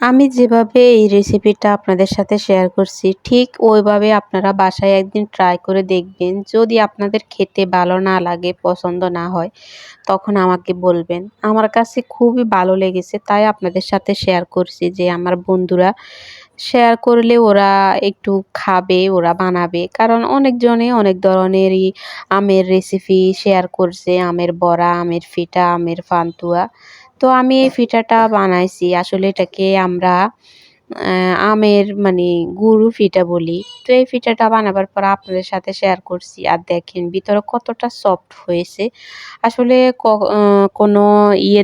আমি যেভাবে এই রেসিপিটা আপনাদের সাথে শেয়ার করছি ঠিক ওইভাবে আপনারা বাসায় একদিন ট্রাই করে দেখবেন। যদি আপনাদের খেতে ভালো না লাগে, পছন্দ না হয় তখন আমাকে বলবেন। আমার কাছে খুবই ভালো লেগেছে তাই আপনাদের সাথে শেয়ার করছি যে আমার বন্ধুরা শেয়ার করলে ওরা একটু খাবে, ওরা বানাবে। কারণ অনেকজনে অনেক ধরনেরই আমের রেসিপি শেয়ার করছে। আমের বড়া, আমের ফিটা, আমের পান্তুয়া। তো আমি এই পিঠাটা বানাইছি। আসলে এটাকে আমরা আমের গুঁড়ো পিঠা বলি। তো এই পিঠাটা বানাবার পর আপনাদের সাথে শেয়ার করছি। আর দেখেন ভিতরে কতটা সফট হয়েছে। আসলে ক আ কোনো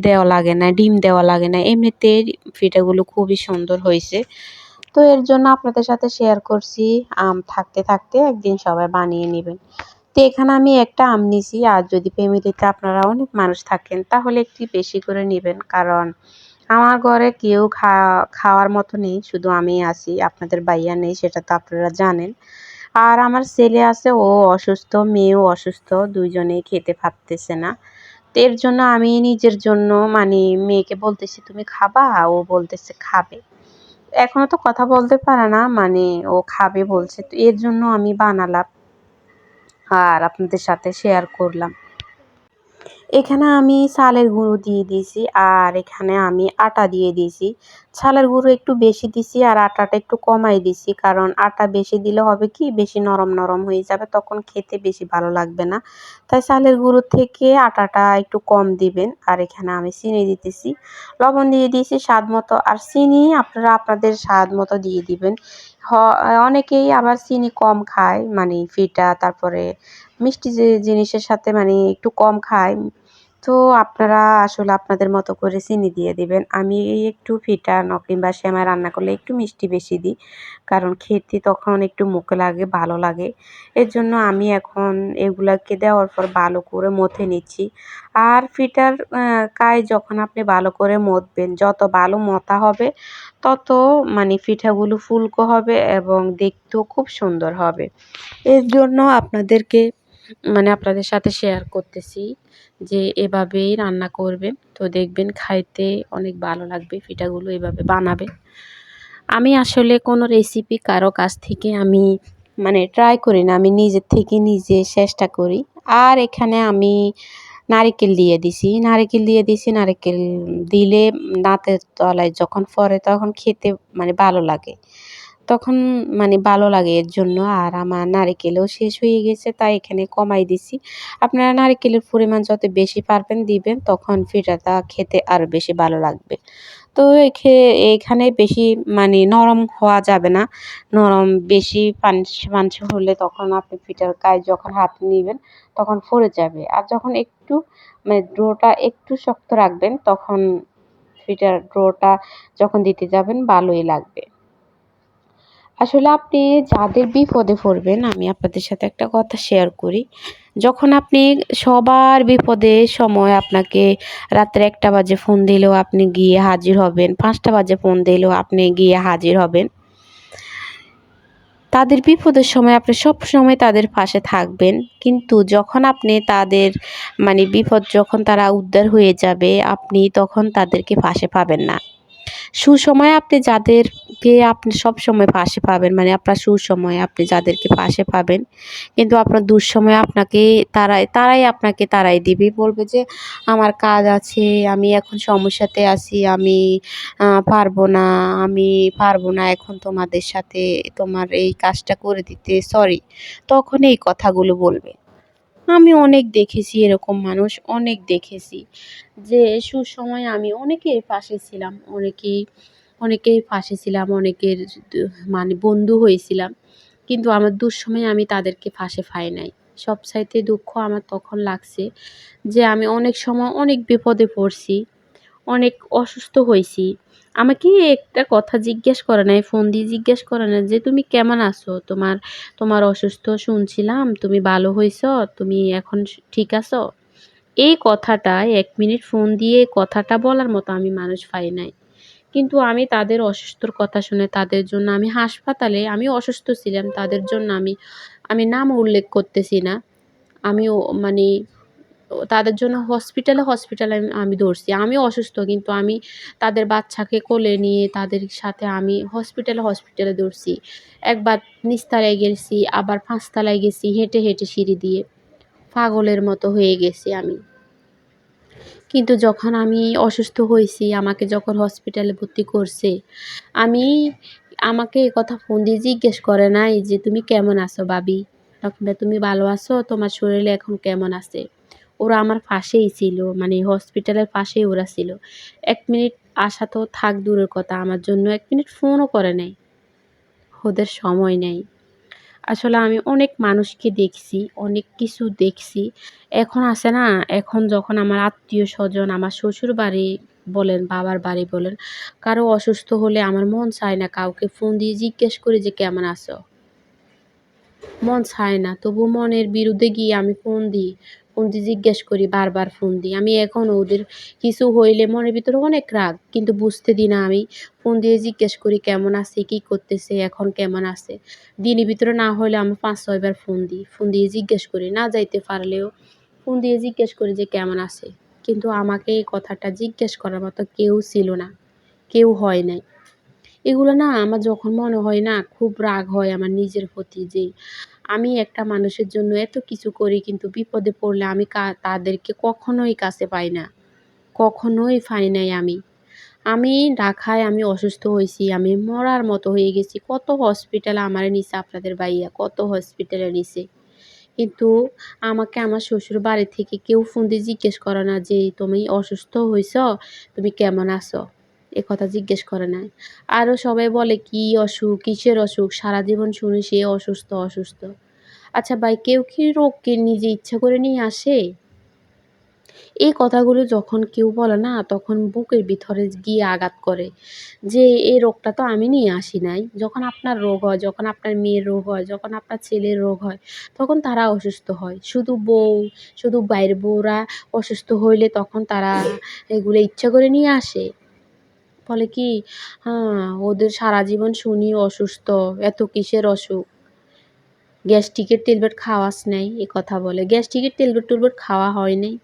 দেওয়া লাগে না, ডিম দেওয়া লাগে না। এমনিতেই পিঠাগুলো খুবই সুন্দর হইছে। তো এর জন্য আপনাদের সাথে শেয়ার করছি। আম থাকতে, থাকতে একদিন সবাই বানিয়ে নিবেন। তো এখানে আমি একটা আম নিছি। আর যদি ফ্যামিলিতে আপনারা অনেক মানুষ থাকেন তাহলে একটু বেশি করে নিবেন। কারণ আমার ঘরে কেউ খাওয়ার মতো নেই। শুধু আমিই আছি। আপনাদের ভাইয়া নেই সেটা তো আপনারা জানেন। আর আমার ছেলে আছে, ও অসুস্থ, মেয়েও অসুস্থ। ২ জনেই খেতে পারতেছে না। তো এর জন্য আমি নিজের জন্য মেয়েকে বলতেছি, "তুমি খাবা?" ও বলতেছে খাবে। এখনো তো কথা বলতে পারে না, ও খাবে বলছে। তো এর জন্য আমি বানালাম আর আপনাদের সাথে শেয়ার করলাম। এখানে আমি চালের গুঁড়ো দিয়ে দিয়েছি আর এখানে আমি আটা দিয়ে দিয়েছি। চালের গুঁড়ো একটু বেশি দিছি আর আটাটা একটু কমাই দিছি। কারণ আটা বেশি দিলে হবে কি বেশি নরম, নরম হয়ে যাবে তখন খেতে বেশি ভালো লাগবে না। তাই চালের গুঁড়ো থেকে আটাটা একটু কম দিবেন। আর এখানে আমি চিনি দিতেছি। লবণ দিয়ে দিয়েছি স্বাদ মতো। আর চিনি আপনারা আপনাদের স্বাদ মতো দিয়ে দিবেন। হ অনেকেই আবার চিনি কম খায় ফিটা তারপরে মিষ্টি যে জিনিসের সাথে একটু কম খায়। তো আপনারা আসলে আপনাদের মতো করে চিনি দিয়ে দিবেন। আমি একটু ফিটা কিংবা সেমাই রান্না করলে একটু মিষ্টি বেশি দিই। কারণ খেতে তখন একটু মুখে লাগে, ভালো লাগে। এর জন্য আমি এখন এগুলাকে দেওয়ার পর ভালো করে মথে নিচ্ছি। আর ফিটার কায় যখন আপনি ভালো করে মথবেন, যত ভালো মথা হবে তত পিঠাগুলো ফুলকো হবে এবং দেখতেও খুব সুন্দর হবে। এর জন্য আপনাদের সাথে শেয়ার করতেছি যে এভাবেই রান্না করবেন। তো দেখবেন খাইতে অনেক ভালো লাগবে। পিঠাগুলো এভাবে বানাবেন। আমি আসলে কোনো রেসিপি কারো কাছ থেকে আমি ট্রাই করি না। আমি নিজের থেকে নিজে চেষ্টা করি। আর এখানে আমি নারিকেল দিয়ে দিছি। নারিকেল দিলে দাঁতের তলায় যখন পড়ে তখন খেতে ভালো লাগে। তখন ভালো লাগে এর জন্য। আর আমার নারিকেলও শেষ হয়ে গেছে তাই এখানে কমাই দিছি। আপনারা নারিকেলের পরিমাণ যত বেশি পারবেন দিবেন তখন পিঠাটা খেতে আরো বেশি ভালো লাগবে। তো এইখানে বেশি নরম হওয়া যাবে না। নরম বেশি পানসে হলে তখন আপনি পিঠার গায়ে যখন হাত নিবেন তখন পড়ে যাবে। আর যখন একটু ডোটা একটু শক্ত রাখবেন তখন পিঠার ডোটা যখন দিতে যাবেন ভালোই লাগবে। আসলে আপনি যাদের বিপদে পড়বেন, আমি আপনাদের সাথে একটা কথা শেয়ার করি। যখন আপনি সবার বিপদের সময় আপনাকে রাত্রে ১টা বাজে ফোন দিলেও আপনি গিয়ে হাজির হবেন, ৫টা বাজে ফোন দিলেও আপনি গিয়ে হাজির হবেন। তাদের বিপদের সময় আপনি সবসময় তাদের পাশে থাকবেন। কিন্তু যখন আপনি তাদের বিপদ যখন তারা উদ্ধার হয়ে যাবে, আপনি তখন তাদেরকে পাশে পাবেন না। সুসময়ে আপনি যাদেরকে আপনি সবসময় পাশে পাবেন আপনার সুসময়ে আপনি যাদেরকে পাশে পাবেন, কিন্তু আপনার দুঃসময়ে আপনাকে তারাই আপনাকে তাড়াই দিবে। বলবে যে, "আমার কাজ আছে, আমি এখন সমস্যাতে আছি, পারবো না, আমি পারবো না এখন তোমাদের সাথে তোমার এই কাজটা করে দিতে, সরি।" তখন এই কথাগুলো বলবে। আমি অনেক দেখেছি এরকম মানুষ, অনেক দেখেছি যে সুসময়ে আমি অনেকের পাশে ছিলাম, অনেকের পাশে ছিলাম, অনেকের বন্ধু হয়েছিলাম। কিন্তু আমার দুঃসময়ে আমি তাদেরকে পাশে পাই নাই। সবচাইতে দুঃখ আমার তখন লাগছে যে আমি অনেক সময় অনেক বিপদে পড়ছি, অনেক অসুস্থ হইছি। আমাকে একটা কথা জিজ্ঞেস করে নাই, ফোন দিয়ে জিজ্ঞেস করে নাই যে, "তুমি কেমন আছো? তোমার অসুস্থ শুনছিলাম, তুমি ভালো হইছো? তুমি এখন ঠিক আছো?" এই কথাটা ১ মিনিট ফোন দিয়ে কথাটা বলার মতো আমি মানুষ পাই নাই। কিন্তু আমি তাদের অসুস্থর কথা শুনে তাদের জন্য আমি হাসপাতালে আমি অসুস্থ ছিলাম। তাদের জন্য আমি নামও উল্লেখ করতেছি না। আমিও মানে তাদের জন্য হসপিটালে আমি দৌড়ছি। আমিও অসুস্থ কিন্তু আমি তাদের বাচ্চাকে কোলে নিয়ে তাদের সাথে আমি হসপিটালে দৌড়ছি। একবার নিচতলায় গেছি, আবার ৫ তলায় গেছি হেঁটে, হেঁটে সিঁড়ি দিয়ে। পাগলের মতো হয়ে গেছি আমি। কিন্তু যখন আমি অসুস্থ হইছি, আমাকে যখন হসপিটালে ভর্তি করছে, আমি আমাকে এ কথা ফোন দিয়ে জিজ্ঞেস করে নাই যে, "তুমি কেমন আছো বাবি? কিংবা তুমি ভালো আছো? তোমার শরীরে এখন কেমন আছে?" ওরা আমার পাশেই ছিল, মানে হসপিটালের পাশেই ওরা ছিল। ১ মিনিট আসা তো থাক দূরের কথা, আমার জন্য ১ মিনিট ফোনও করে নাই। ওদের সময় নেই। আসলে আমি অনেক মানুষকে দেখছি, অনেক কিছু দেখছি। এখন আছে না, এখন যখন আমার আত্মীয়স্বজন, আমার শ্বশুরবাড়ি বলেন, বাবার বাড়ি বলেন, কারো অসুস্থ হলে আমার মন চায় না কাউকে ফোন দিয়ে জিজ্ঞেস করি যে, "কেমন আছো?" মন চায় না। তবু মনের বিরুদ্ধে গিয়ে আমি ফোন দিই। ফোন দিয়ে জিজ্ঞেস করি, বারবার ফোন দিই। আমি এখনও ওদের কিছু হইলে মনের ভিতরে অনেক রাগ। কিন্তু বুঝতে দিই না আমি। ফোন দিয়ে জিজ্ঞেস করি কেমন আছে, কি করতেছে, এখন কেমন আছে। দিনের ভিতরে না হইলে আমি ৫-৬ বার ফোন দিই। ফোন দিয়ে জিজ্ঞেস করি। না যাইতে পারলেও ফোন দিয়ে জিজ্ঞেস করি যে কেমন আছে। কিন্তু আমাকে এই কথাটা জিজ্ঞেস করার মতো কেউ ছিল না। কেউ হয় নাই। এগুলো না আমার যখন মনে হয় না, খুব রাগ হয় আমার নিজের প্রতি যে আমি একটা মানুষের জন্য এত কিছু করি কিন্তু বিপদে পড়লে আমি তাদেরকে কখনোই কাছে পাই না। কখনোই পাই নাই আমি। আমি ঢাকায় আমি অসুস্থ হইছি। আমি মরার মতো হয়ে গেছি। কত হসপিটালে আমারে নিছে আপনাদের ভাইয়া, কত হসপিটালে নিছে। কিন্তু আমাকে আমার শ্বশুর বাড়ি থেকে কেউ ফোন দিয়ে জিজ্ঞেস করে না যে, "তুমি অসুস্থ হইছ? তুমি কেমন আছো?" এ কথা জিজ্ঞেস করে নাই। আরও সবাই বলে, "কি অসুখ? কিসের অসুখ?" সারা জীবন শুনি সে অসুস্থ, অসুস্থ। আচ্ছা ভাই, কেউ কি রোগকে নিজে ইচ্ছা করে নিয়ে আসে? এই কথাগুলো যখন কেউ বলে না, তখন বুকের ভিতরে গিয়ে আঘাত করে যে, এই রোগটা তো আমি নিয়ে আসি নাই। যখন আপনার রোগ হয়, যখন আপনার মেয়ের রোগ হয়, যখন আপনার ছেলের রোগ হয়, তখন তারা অসুস্থ হয়। শুধু বাইরের বউরা অসুস্থ হইলে তখন তারা এগুলো ইচ্ছা করে নিয়ে আসে। বলে কি, ওদের সারা জীবন শুনি অসুস্থ, এত কিসের অসুখ? গ্যাস্ট্রিকের ট্যাবলেট খাওয়াস নাই? এ কথা বলে। গ্যাস্ট্রিকের ট্যাবলেট খাওয়া হয় নাই?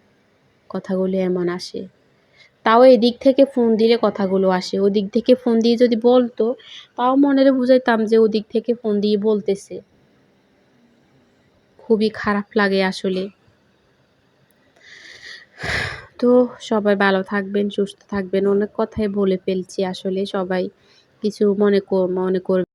কথাগুলো এমন আসে। তাও এদিক থেকে ফোন দিলে কথাগুলো আসে। ওদিক থেকে ফোন দিয়ে যদি বলতো, তাও মনেরে বুঝাইতাম যে ওদিক থেকে ফোন দিয়ে বলতেছে। খুবই খারাপ লাগে আসলে। তো সবাই ভালো থাকবেন, সুস্থ থাকবেন। অনেক কথাই বলে ফেলছি আসলে। সবাই কিছু মনে করবেন